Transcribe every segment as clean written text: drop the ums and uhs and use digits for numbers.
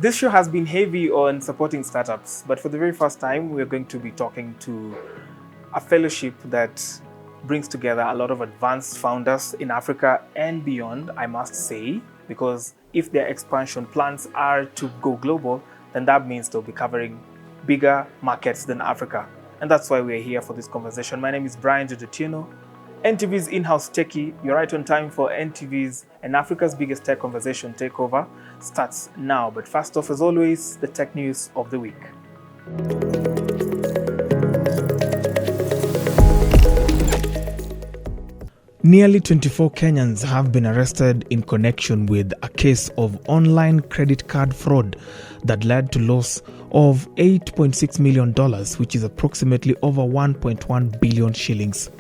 This show has been heavy on supporting startups, but for the very first time, we're going to be talking to a fellowship that brings together a lot of advanced founders in Africa and beyond, I must say, because if their expansion plans are to go global, then that means they'll be covering bigger markets than Africa. And that's why we're here for this conversation. My name is Brian Jojotino, NTV's in-house techie. You're right on time for NTV's and Africa's biggest tech conversation, TECHOVER, starts now. But first off, as always, the tech news of the week. Nearly 24 Kenyans have been arrested in connection with a case of online credit card fraud that led to loss of $8.6 million, which is approximately over 1.1 billion shillings.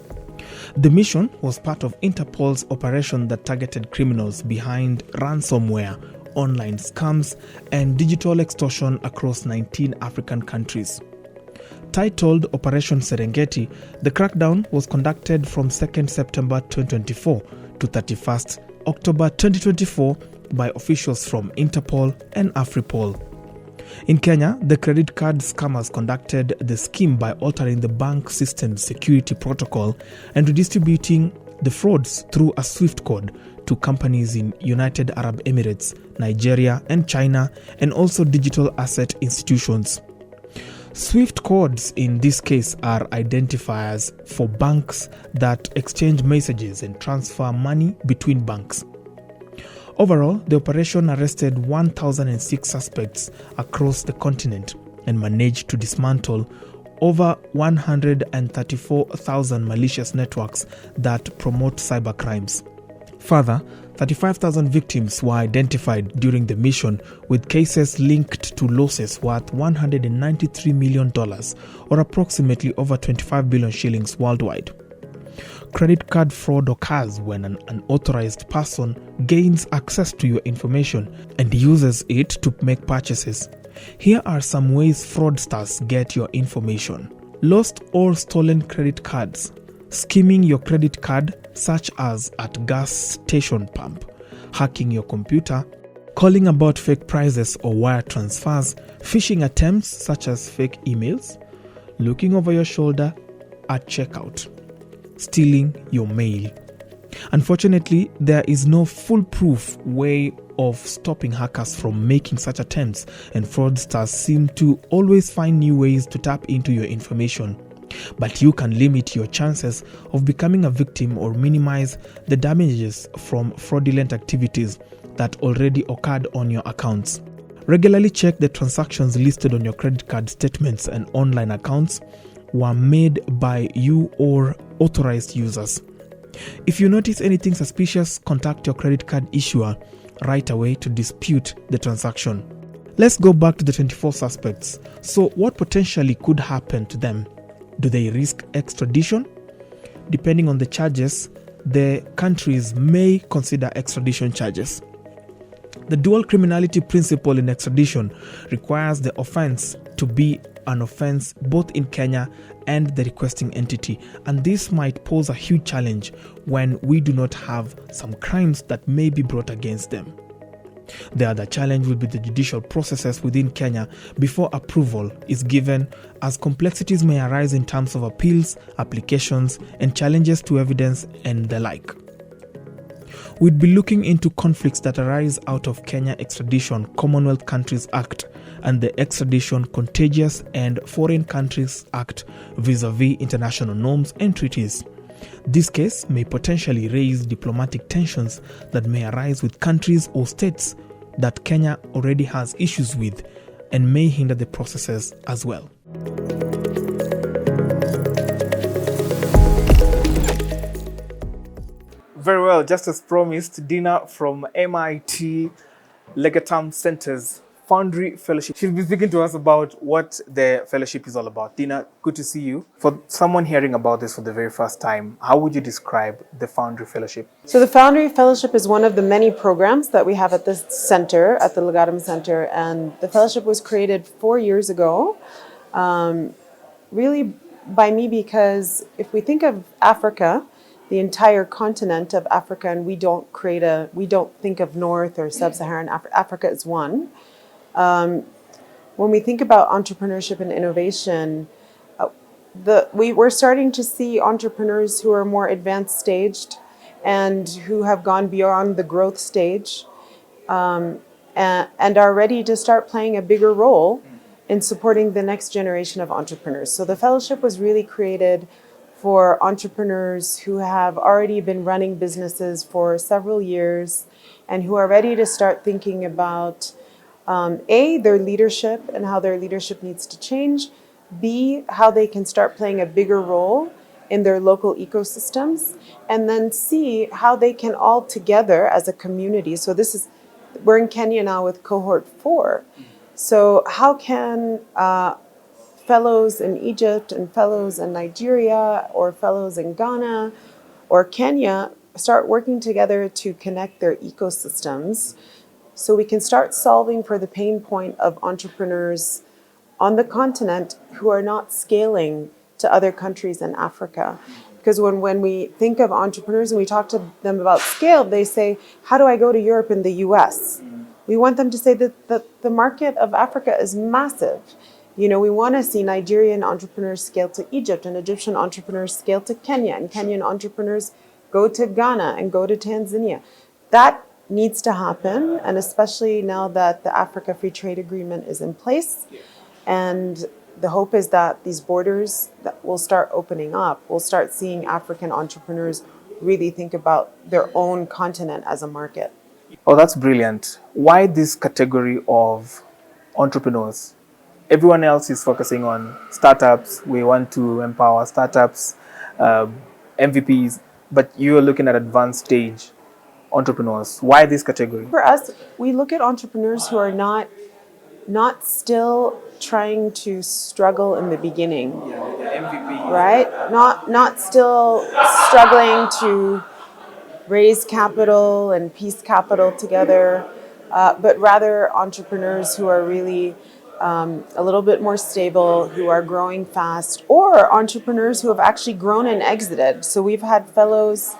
The mission was part of Interpol's operation that targeted criminals behind ransomware, online scams, and digital extortion across 19 African countries. Titled Operation Serengeti, the crackdown was conducted from 2nd September 2024 to 31st October 2024 by officials from Interpol and Afripol. In Kenya, the credit card scammers conducted the scheme by altering the bank system's security protocol and redistributing the frauds through a SWIFT code to companies in United Arab Emirates, Nigeria, and China, and also digital asset institutions. SWIFT codes in this case are identifiers for banks that exchange messages and transfer money between banks. Overall, the operation arrested 1,006 suspects across the continent and managed to dismantle over 134,000 malicious networks that promote cybercrimes. Further, 35,000 victims were identified during the mission, with cases linked to losses worth $193 million, or approximately over 25 billion shillings worldwide. Credit card fraud occurs when an unauthorized person gains access to your information and uses it to make purchases. Here are some ways fraudsters get your information. Lost or stolen credit cards. Skimming your credit card, such as at gas station pump, hacking your computer, calling about fake prices or wire transfers, phishing attempts such as fake emails, looking over your shoulder at checkout, stealing your mail. Unfortunately, there is no foolproof way of stopping hackers from making such attempts, and fraudsters seem to always find new ways to tap into your information. But you can limit your chances of becoming a victim or minimize the damages from fraudulent activities that already occurred on your accounts. Regularly check the transactions listed on your credit card statements and online accounts were made by you or authorized users. If you notice anything suspicious, contact your credit card issuer right away to dispute the transaction. Let's go back to the 24 suspects. So what potentially could happen to them? Do they risk extradition? Depending on the charges, the countries may consider extradition charges. The dual criminality principle in extradition requires the offense to be an offense both in Kenya and the requesting entity, and this might pose a huge challenge when we do not have some crimes that may be brought against them. The other challenge will be the judicial processes within Kenya before approval is given, as complexities may arise in terms of appeals, applications, and challenges to evidence and the like. We'd be looking into conflicts that arise out of Kenya Extradition Commonwealth Countries Act and the Extradition Contagious and Foreign Countries Act vis-a-vis international norms and treaties. This case may potentially raise diplomatic tensions that may arise with countries or states that Kenya already has issues with and may hinder the processes as well. Very well, just as promised, Dina from MIT Legatum Center's Foundry Fellowship. She'll be speaking to us about what the fellowship is all about. Dina, good to see you. For someone hearing about this for the very first time, how would you describe the Foundry Fellowship? So the Foundry Fellowship is one of the many programs that we have at this center, at the Legatum Center, and the fellowship was created 4 years ago, really by me, because if we think of Africa, the entire continent of Africa, and we don't think of North or Sub-Saharan Africa. Africa is one. When we think about entrepreneurship and innovation, we're starting to see entrepreneurs who are more advanced staged and who have gone beyond the growth stage, and are ready to start playing a bigger role in supporting the next generation of entrepreneurs. So the fellowship was really created for entrepreneurs who have already been running businesses for several years and who are ready to start thinking about their leadership and how their leadership needs to change, B, how they can start playing a bigger role in their local ecosystems, and then C, how they can all together as a community. So we're in Kenya now with cohort 4. So how can fellows in Egypt and fellows in Nigeria or fellows in Ghana or Kenya start working together to connect their ecosystems so we can start solving for the pain point of entrepreneurs on the continent who are not scaling to other countries in Africa. Because when we think of entrepreneurs and we talk to them about scale, they say, how do I go to Europe and the US? We want them to say that the market of Africa is massive. You know, we want to see Nigerian entrepreneurs scale to Egypt and Egyptian entrepreneurs scale to Kenya and Kenyan entrepreneurs go to Ghana and go to Tanzania. That needs to happen, and especially now that the Africa Free Trade Agreement is in place. And the hope is that these borders that will start opening up. We'll start seeing African entrepreneurs really think about their own continent as a market. Oh, that's brilliant. Why this category of entrepreneurs? Everyone else is focusing on startups. We want to empower startups, MVPs, but you're looking at advanced stage entrepreneurs. Why this category? For us, we look at entrepreneurs who are not still trying to struggle in the beginning. Yeah, the MVP. Right? Not still struggling to raise capital and piece capital together, but rather entrepreneurs who are really a little bit more stable, who are growing fast, or entrepreneurs who have actually grown and exited. So we've had fellows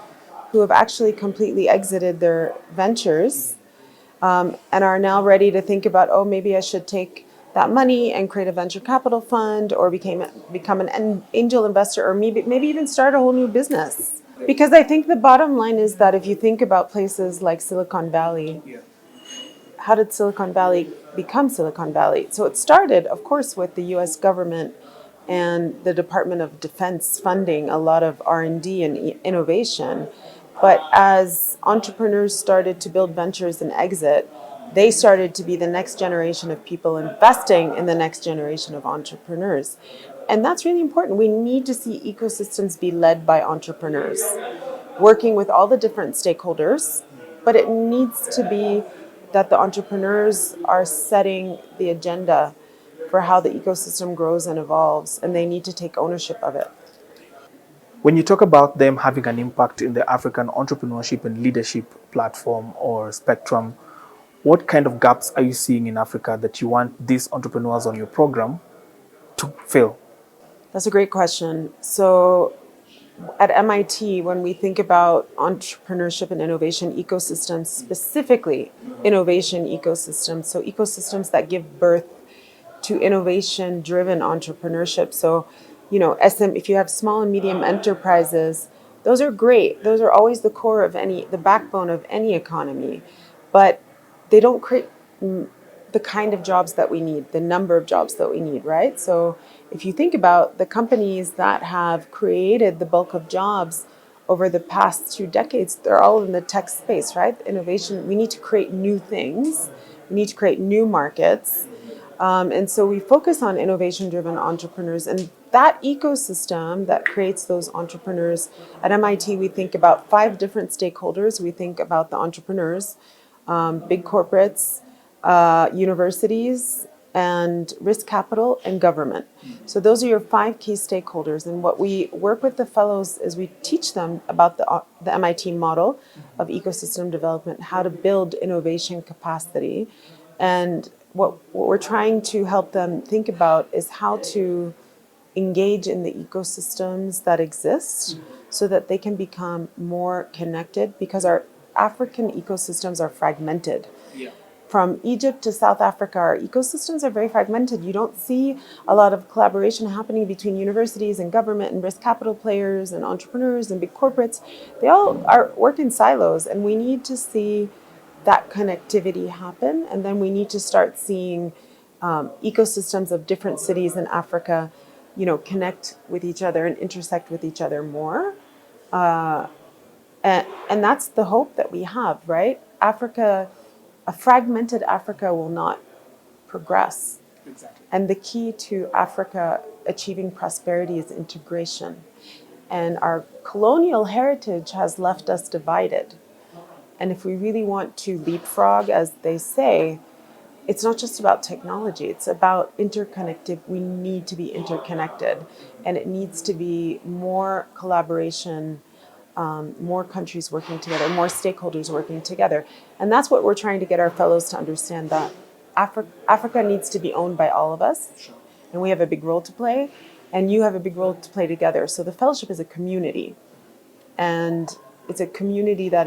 who have actually completely exited their ventures and are now ready to think about, oh, maybe I should take that money and create a venture capital fund or become an angel investor, or maybe even start a whole new business. Because I think the bottom line is that if you think about places like Silicon Valley, how did Silicon Valley become Silicon Valley? So it started, of course, with the US government and the Department of Defense funding a lot of R&D and innovation. But as entrepreneurs started to build ventures and exit, they started to be the next generation of people investing in the next generation of entrepreneurs. And that's really important. We need to see ecosystems be led by entrepreneurs, working with all the different stakeholders, but it needs to be that the entrepreneurs are setting the agenda for how the ecosystem grows and evolves, and they need to take ownership of it. When you talk about them having an impact in the African entrepreneurship and leadership platform or spectrum, what kind of gaps are you seeing in Africa that you want these entrepreneurs on your program to fill? That's a great question. So at MIT, when we think about entrepreneurship and innovation ecosystems, specifically innovation ecosystems, so ecosystems that give birth to innovation-driven entrepreneurship. So, you know, if you have small and medium enterprises, those are great. Those are always the core of the backbone of any economy. But they don't create the kind of jobs that we need, the number of jobs that we need, right? So if you think about the companies that have created the bulk of jobs over the past 2 decades, they're all in the tech space, right? Innovation, we need to create new things. We need to create new markets. And so we focus on innovation-driven entrepreneurs, and that ecosystem that creates those entrepreneurs. At MIT, we think about 5 different stakeholders. We think about the entrepreneurs, big corporates, universities, and risk capital and government. So those are your 5 key stakeholders. And what we work with the fellows is we teach them about the MIT model of ecosystem development, how to build innovation capacity. And what we're trying to help them think about is how to engage in the ecosystems that exist so that they can become more connected, because our African ecosystems are fragmented. from Egypt to South Africa, our ecosystems are very fragmented. You don't see a lot of collaboration happening between universities and government and risk capital players and entrepreneurs and big corporates. They all work in silos, and we need to see that connectivity happen. And then we need to start seeing ecosystems of different cities in Africa, connect with each other and intersect with each other more. And that's the hope that we have, right? Africa, a fragmented Africa will not progress. Exactly. And the key to Africa achieving prosperity is integration. And our colonial heritage has left us divided. And if we really want to leapfrog, as they say, it's not just about technology, it's about interconnected. We need to be interconnected, and it needs to be more collaboration, more countries working together, more stakeholders working together. And that's what we're trying to get our fellows to understand, that Africa needs to be owned by all of us. Sure. And we have a big role to play, and you have a big role to play together. So the fellowship is a community, and it's a community that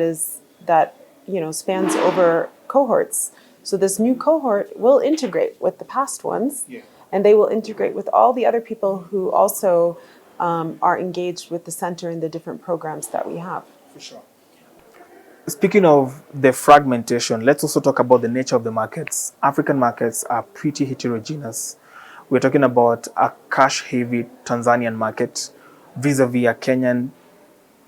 spans over cohorts. So this new cohort will integrate with the past ones, and they will integrate with all the other people who also are engaged with the center in the different programs that we have. For sure. Speaking of the fragmentation, let's also talk about the nature of the markets. African markets are pretty heterogeneous. We're talking about a cash-heavy Tanzanian market vis-a-vis a Kenyan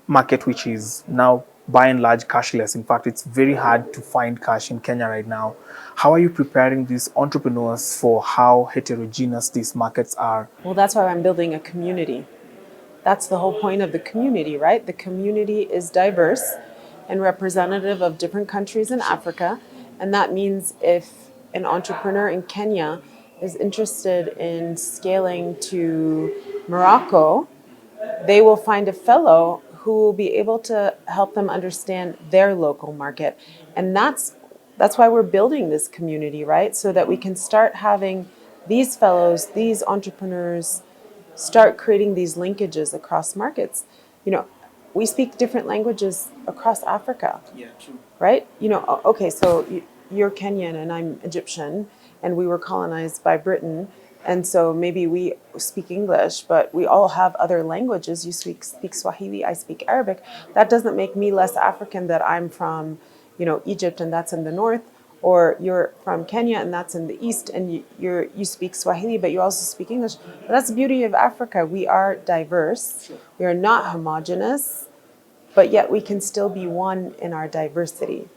market, which is now by and large cashless. In fact, it's very hard to find cash in Kenya right now. How are you preparing these entrepreneurs for how heterogeneous these markets are? Well, that's why I'm building a community. That's the whole point of the community, right? The community is diverse and representative of different countries in Africa. And that means if an entrepreneur in Kenya is interested in scaling to Morocco, they will find a fellow who will be able to help them understand their local market. And that's why we're building this community, right? So that we can start having these fellows, these entrepreneurs, start creating these linkages across markets. We speak different languages across Africa. Yeah, true. Right? Okay, so you're Kenyan and I'm Egyptian, and we were colonized by Britain. And so maybe we speak English, but we all have other languages. You speak Swahili, I speak Arabic. That doesn't make me less African that I'm from, Egypt and that's in the north, or you're from Kenya and that's in the east, and you speak Swahili, but you also speak English. But that's the beauty of Africa. We are diverse. Sure. We are not homogenous, but yet we can still be one in our diversity.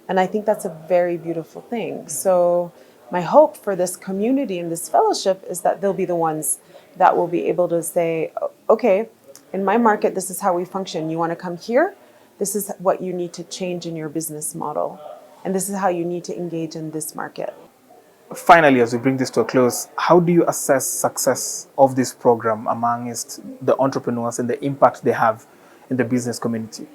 And I think that's a very beautiful thing. So my hope for this community and this fellowship is that they'll be the ones that will be able to say, okay, in my market, this is how we function. You want to come here? This is what you need to change in your business model. And this is how you need to engage in this market. Finally, as we bring this to a close, how do you assess success of this program amongst the entrepreneurs and the impact they have in the business community?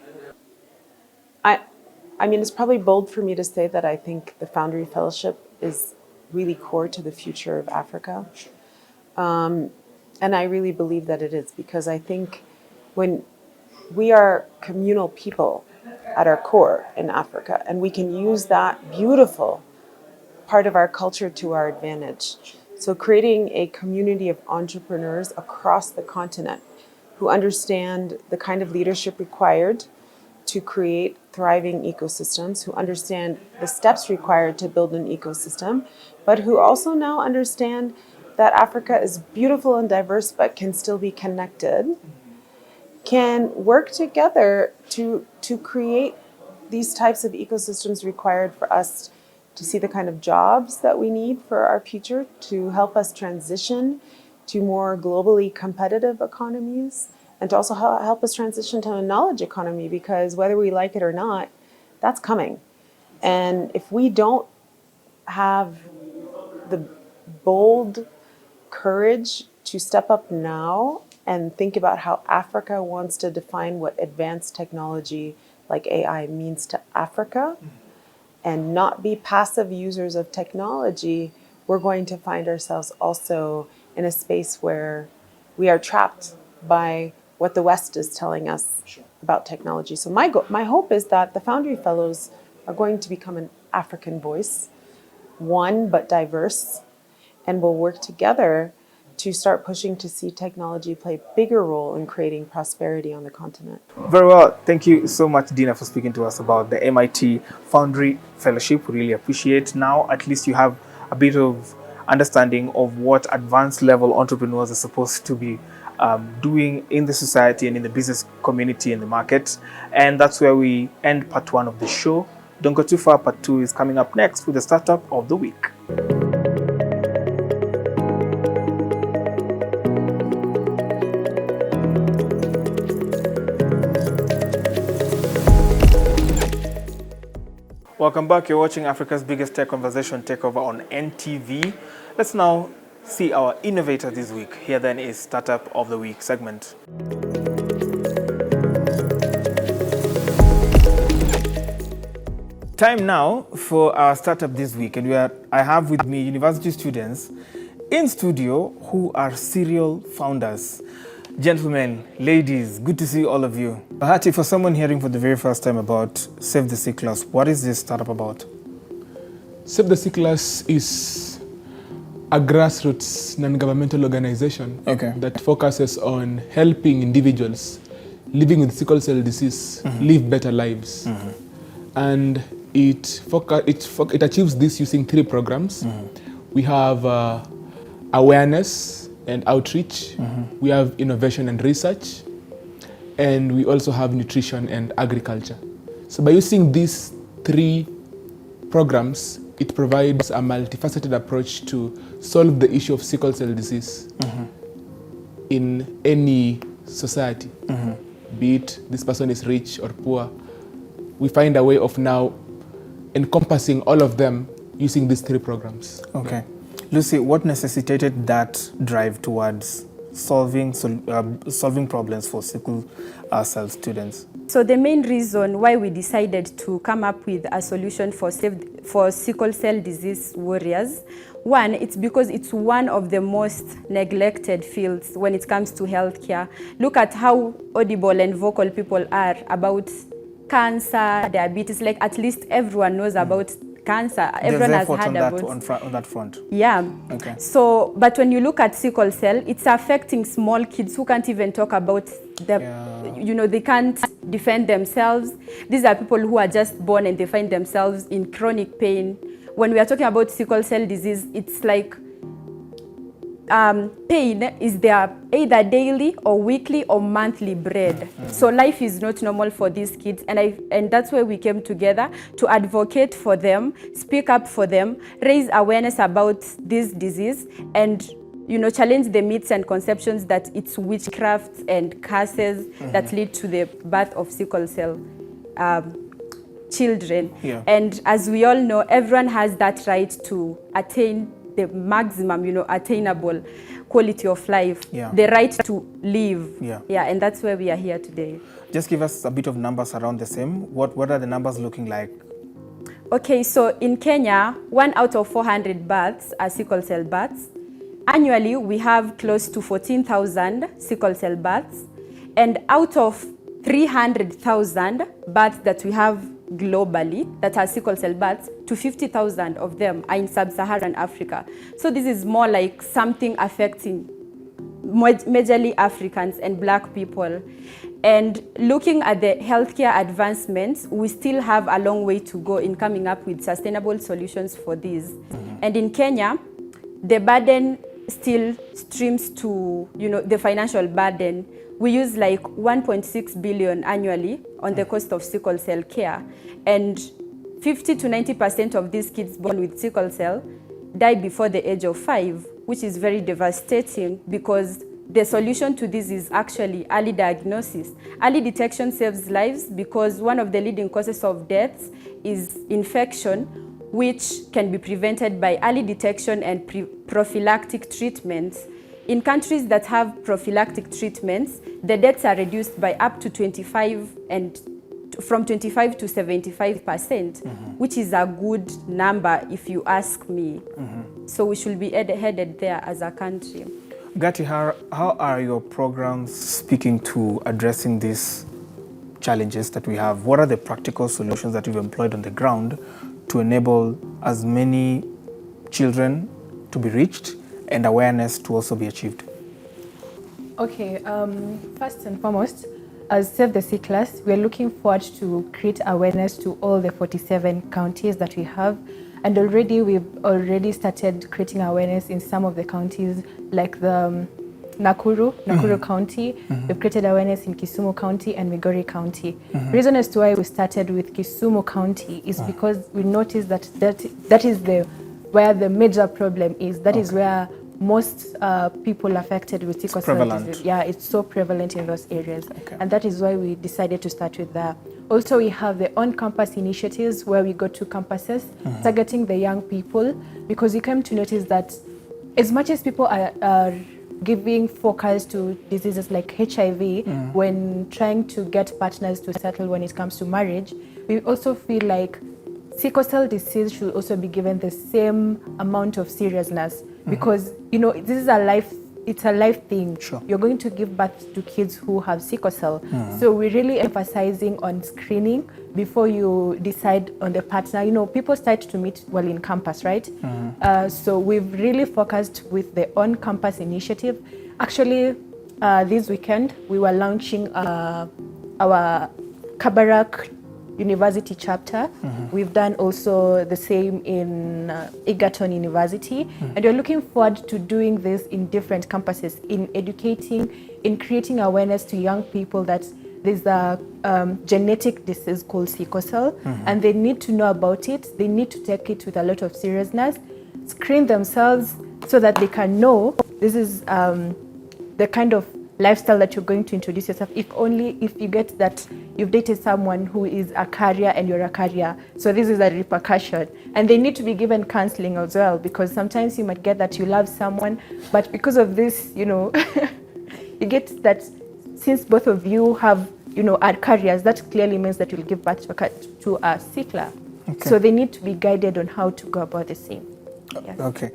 I mean, it's probably bold for me to say that I think the Foundry Fellowship is really core to the future of Africa. And I really believe that it is, because I think when we are communal people at our core in Africa, and we can use that beautiful part of our culture to our advantage. So creating a community of entrepreneurs across the continent who understand the kind of leadership required to create thriving ecosystems, who understand the steps required to build an ecosystem, but who also now understand that Africa is beautiful and diverse but can still be connected, can work together to create these types of ecosystems required for us to see the kind of jobs that we need for our future, to help us transition to more globally competitive economies, and to also help us transition to a knowledge economy, because whether we like it or not, that's coming. And if we don't have the bold courage to step up now and think about how Africa wants to define what advanced technology like AI means to Africa, and not be passive users of technology, we're going to find ourselves also in a space where we are trapped by what the West is telling us about technology. So my hope is that the Foundry Fellows are going to become an African voice one but diverse, and will work together to start pushing to see technology play a bigger role in creating prosperity on the continent. Very well. Thank you so much, Dina, for speaking to us about the MIT Foundry Fellowship. We really appreciate. Now, at least you have a bit of understanding of what advanced level entrepreneurs are supposed to be doing in the society and in the business community and the market. And that's where we end part 1 of the show. Don't go too far. Part 2 is coming up next with the startup of the week. Welcome back. You're watching Africa's biggest tech conversation, TECHOVER, on NTV. Let's now see our innovator this week. Here then is Startup of the Week segment. Time now for our startup this week, and I have with me university students in studio who are serial founders. Gentlemen, ladies, good to see all of you. Bahati, for someone hearing for the very first time about Save the Sea Class, what is this startup about? Save the Sea Class is a grassroots non-governmental organization that focuses on helping individuals living with sickle cell disease live better lives. And it achieves this using 3 programs. We have awareness and outreach, we have innovation and research, and we also have nutrition and agriculture. So by using these 3 programs, it provides a multifaceted approach to solve the issue of sickle cell disease in any society, be it this person is rich or poor. We find a way of now encompassing all of them using these 3 programs. Okay. Lucy, what necessitated that drive towards solving problems for sickle cell students? So the main reason why we decided to come up with a solution for sickle cell disease warriors, one, it's because it's one of the most neglected fields when it comes to healthcare. Look at how audible and vocal people are about cancer, diabetes. Like, at least everyone knows about cancer. Everyone has heard about on that front. Yeah. Okay. So, but when you look at sickle cell, it's affecting small kids who can't even talk about they can't defend themselves. These are people who are just born and they find themselves in chronic pain. When we are talking about sickle cell disease, it's like pain is their either daily or weekly or monthly bread. So life is not normal for these kids, and that's why we came together to advocate for them, speak up for them, raise awareness about this disease, and challenge the myths and conceptions that it's witchcraft and curses that lead to the birth of sickle cell children. Yeah. And as we all know, everyone has that right to attain the maximum, attainable quality of life, the right to live. Yeah, and that's where we are here today. Just give us a bit of numbers around the same. What are the numbers looking like? Okay, so in Kenya, 1 out of 400 births are sickle cell births. Annually, we have close to 14,000 sickle cell births. And out of 300,000 births that we have globally that are sickle cell births, to 50,000 of them are in sub-Saharan Africa. So this is more like something affecting majorly Africans and Black people. And looking at the healthcare advancements, we still have a long way to go in coming up with sustainable solutions for these. And in Kenya, the burden still streams to, the financial burden. We use like 1.6 billion annually on the cost of sickle cell care. And 50 to 90% of these kids born with sickle cell die before the age of 5, which is very devastating because the solution to this is actually early diagnosis. Early detection saves lives because one of the leading causes of deaths is infection, which can be prevented by early detection and prophylactic treatments. In countries that have prophylactic treatments, the deaths are reduced by up to 25 from 25 to 75%, which is a good number if you ask me. So we should be headed there as a country. Gati, how are your programs speaking to addressing these challenges that we have? What are the practical solutions that you've employed on the ground to enable as many children to be reached and awareness to also be achieved? Okay, first and foremost, as Save the Sickles, we're looking forward to create awareness to all the 47 counties that we have. And we've already started creating awareness in some of the counties, like the Nakuru County. We've created awareness in Kisumu County and Migori County. Reason as to why we started with Kisumu County is because we noticed that is where the major problem is. That is where most people affected with sickle cell disease. Yeah, it's so prevalent in those areas. And that is why we decided to start with that. Also, we have the on-campus initiatives where we go to campuses targeting the young people, because we came to notice that as much as people are giving focus to diseases like HIV when trying to get partners to settle when it comes to marriage, we also feel like sickle cell disease should also be given the same amount of seriousness, because this is it's a life thing. Sure. You're going to give birth to kids who have sickle cell. So we're really emphasizing on screening before you decide on the partner. People start to meet while in campus, right? So we've really focused with the on-campus initiative. Actually, this weekend, we were launching our Kabarak University chapter. We've done also the same in Egerton University. And we're looking forward to doing this in different campuses, in educating, in creating awareness to young people that there's a genetic disease called sickle cell, and they need to know about it. They need to take it with a lot of seriousness, screen themselves so that they can know this is the kind of lifestyle that you're going to introduce yourself, if you get that you've dated someone who is a carrier and you're a carrier. So this is a repercussion. And they need to be given counseling as well, because sometimes you might get that you love someone, but because of this, you get that since both of you have, are carriers, that clearly means that you'll give birth to a sickler. Okay. So they need to be guided on how to go about the same. Yes. Okay.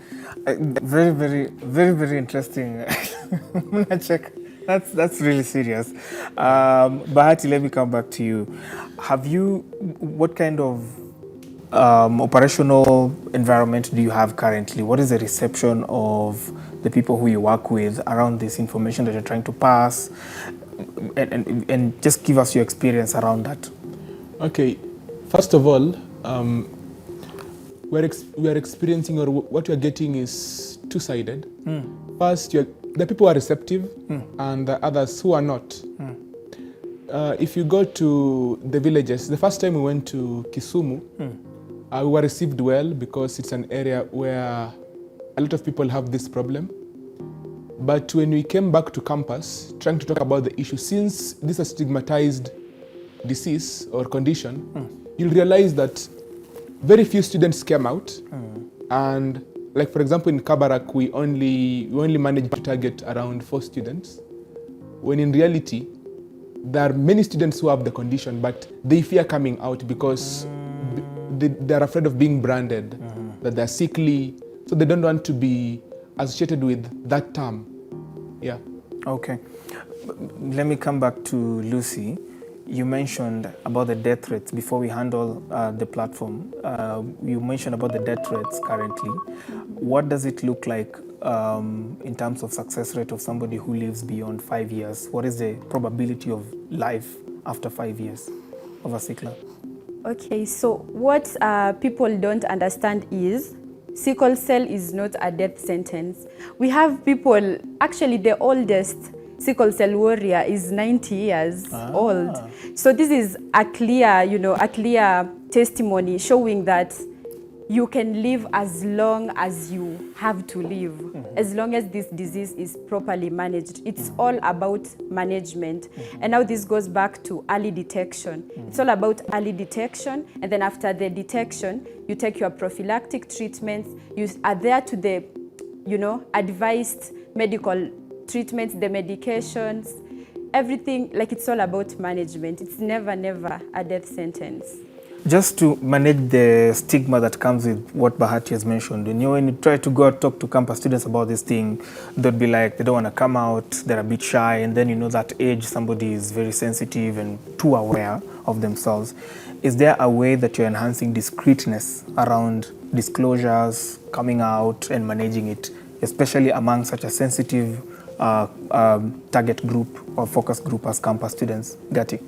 Very, very, very, very interesting. I'm gonna check. That's really serious. Bahati, let me come back to you. What kind of operational environment do you have currently? What is the reception of the people who you work with around this information that you're trying to pass? And just give us your experience around that. Okay. First of all, we are experiencing, or what we are getting is two-sided. First, the people who are receptive and the others who are not. If you go to the villages, the first time we went to Kisumu, we were received well because it's an area where a lot of people have this problem. But when we came back to campus, trying to talk about the issue, since this is a stigmatized disease or condition, you'll realize that very few students came out, and like for example in Kabarak we only managed to target around 4 students, when in reality there are many students who have the condition but they fear coming out because they're afraid of being branded, that they're sickly, so they don't want to be associated with that term. Yeah. Okay. Let me come back to Lucy. You mentioned about the death rates before we handle the platform. You mentioned about the death rates currently. What does it look like in terms of success rate of somebody who lives beyond 5 years? What is the probability of life after 5 years of a sickler? Okay, so what people don't understand is sickle cell is not a death sentence. We have people, actually the oldest sickle cell warrior is 90 years old. So this is a clear testimony showing that you can live as long as you have to live, as long as this disease is properly managed. It's all about management. And now this goes back to early detection. It's all about early detection, and then after the detection, you take your prophylactic treatments, you adhere to the, advised medical treatments, the medications, everything. Like, it's all about management. It's never a death sentence. Just to manage the stigma that comes with what Bahati has mentioned, when you try to go out talk to campus students about this thing, they'll be like, they don't want to come out, they're a bit shy, and then that age, somebody is very sensitive and too aware of themselves. Is there a way that you're enhancing discreetness around disclosures, coming out and managing it, especially among such a sensitive target group or focus group as campus students? Gati?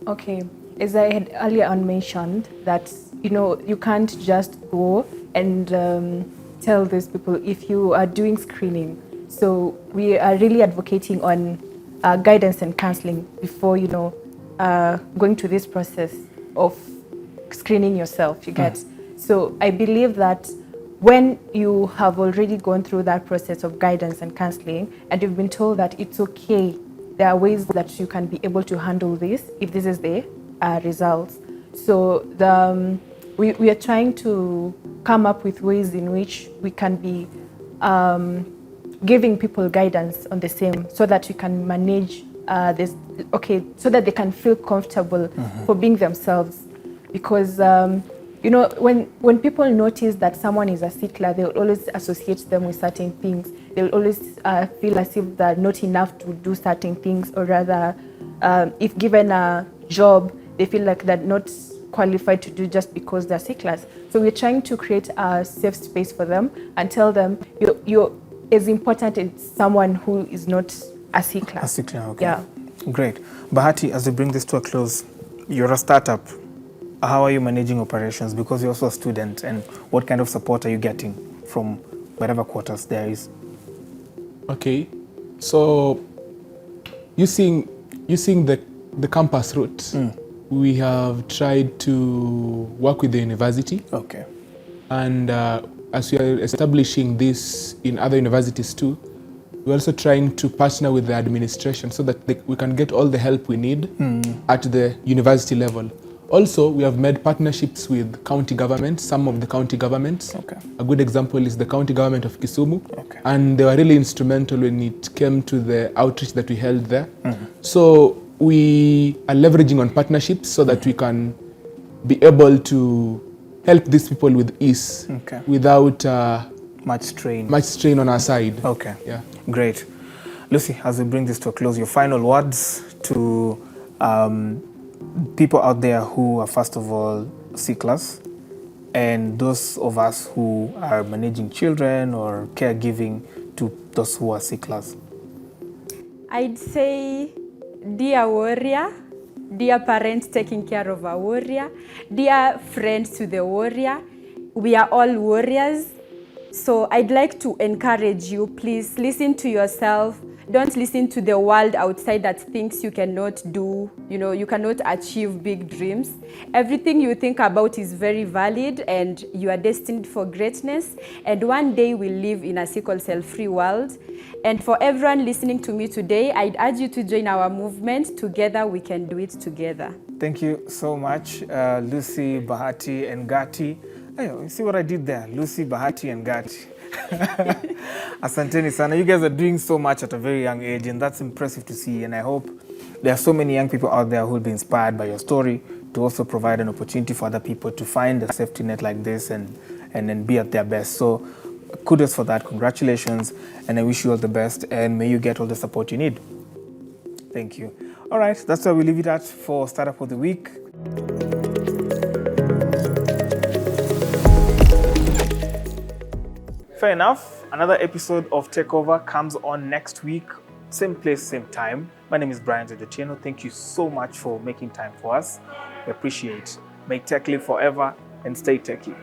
Okay. As I had earlier on mentioned, that you can't just go and tell these people if you are doing screening. So we are really advocating on guidance and counseling before going to this process of screening yourself. You get. So I believe that when you have already gone through that process of guidance and counseling, and you've been told that it's okay, there are ways that you can be able to handle this if this is the results. So we are trying to come up with ways in which we can be giving people guidance on the same, so that you can manage this, so that they can feel comfortable for being themselves. Because when people notice that someone is a sickler, they will always associate them with certain things. They will always feel as if they're not enough to do certain things, or rather, if given a job, they feel like they're not qualified to do just because they're sicklers. So we're trying to create a safe space for them and tell them you're as important as someone who is not a sickler. A sickler, okay. Yeah. Great. Bahati, as we bring this to a close, you're a startup. How are you managing operations? Because you're also a student, and what kind of support are you getting from whatever quarters there is? Okay, so using the campus route, we have tried to work with the university. Okay. And as we are establishing this in other universities too, we're also trying to partner with the administration so that we can get all the help we need at the university level. Also, we have made partnerships with county governments, some of the county governments. Okay. A good example is the county government of Kisumu. Okay. And they were really instrumental when it came to the outreach that we held there. So we are leveraging on partnerships so that we can be able to help these people with ease without much strain on our side. Okay. Yeah. Great. Lucy, as we bring this to a close, your final words to people out there who are, first of all, sicklers, and those of us who are managing children or caregiving to those who are sicklers. I'd say, dear warrior, dear parents taking care of a warrior, dear friends to the warrior, we are all warriors. So I'd like to encourage you, please listen to yourself. Don't listen to the world outside that thinks you cannot do, you cannot achieve big dreams. Everything you think about is very valid, and you are destined for greatness. And one day we'll live in a sickle cell free world. And for everyone listening to me today, I'd urge you to join our movement. Together we can do it together. Thank you so much, Lucy, Bahati, and Gati. Hey, you see what I did there? Lucy, Bahati, and Gati. Asanteni sana. You guys are doing so much at a very young age, and that's impressive to see. And I hope there are so many young people out there who will be inspired by your story to also provide an opportunity for other people to find a safety net like this and then be at their best. So kudos for that. Congratulations. And I wish you all the best, and may you get all the support you need. Thank you. All right, that's where we leave it at for Startup of the Week. Fair enough. Another episode of TECHOVER comes on next week. Same place, same time. My name is Brian Zedetieno. Thank you so much for making time for us. We appreciate. Make tech live forever and stay techy.